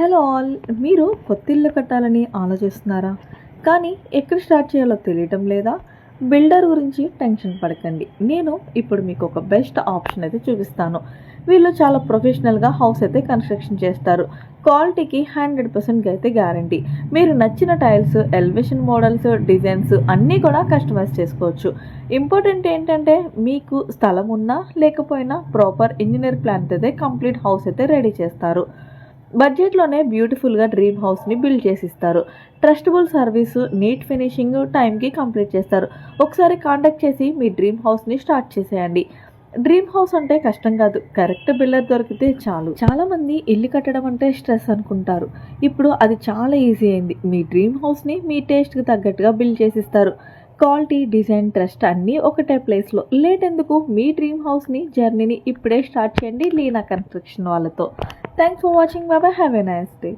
Hello all. మీరు కొత్త ఇల్లు కట్టాలని ఆలోచిస్తున్నారా? కానీ ఎక్కడ స్టార్ట్ చేయాలో తెలియటం లేదా? బిల్డర్ గురించి టెన్షన్ పడకండి. నేను ఇప్పుడు మీకు ఒక బెస్ట్ ఆప్షన్ అయితే చూపిస్తాను. వీళ్ళు చాలా ప్రొఫెషనల్గా హౌస్ అయితే కన్స్ట్రక్షన్ చేస్తారు. క్వాలిటీకి 100% అయితే గ్యారంటీ. మీరు నచ్చిన టైల్స్, ఎలివేషన్ మోడల్స్, డిజైన్స్ అన్నీ కూడా కస్టమైజ్ చేసుకోవచ్చు. ఇంపార్టెంట్ ఏంటంటే మీకు స్థలం ఉన్నా లేకపోయినా ప్రాపర్ ఇంజనీర్ ప్లాన్ అయితే కంప్లీట్ హౌస్ అయితే రెడీ చేస్తారు. బడ్జెట్లోనే బ్యూటిఫుల్గా డ్రీమ్ హౌస్ని బిల్డ్ చేసిస్తారు. ట్రస్టబుల్ సర్వీసు, నీట్ ఫినిషింగ్, టైంకి కంప్లీట్ చేస్తారు. ఒకసారి కాంటాక్ట్ చేసి మీ డ్రీమ్ హౌస్ని స్టార్ట్ చేసేయండి. డ్రీమ్ హౌస్ అంటే కష్టం కాదు, కరెక్ట్ బిల్డర్ దొరికితే చాలు. చాలామంది ఇల్లు కట్టడం అంటే స్ట్రెస్ అనుకుంటారు. ఇప్పుడు అది చాలా ఈజీ అయింది. మీ డ్రీమ్ హౌస్ని మీ టేస్ట్కి తగ్గట్టుగా బిల్డ్ చేసిస్తారు. క్వాలిటీ, డిజైన్, ట్రస్ట్ అన్నీ ఒకటే ప్లేస్లో. లేట్ ఎందుకు? మీ డ్రీమ్ హౌస్ని జర్నీని ఇప్పుడే స్టార్ట్ చేయండి లీనా కన్స్ట్రక్షన్ వాళ్ళతో. Thanks for watching. Bye. Have a nice day.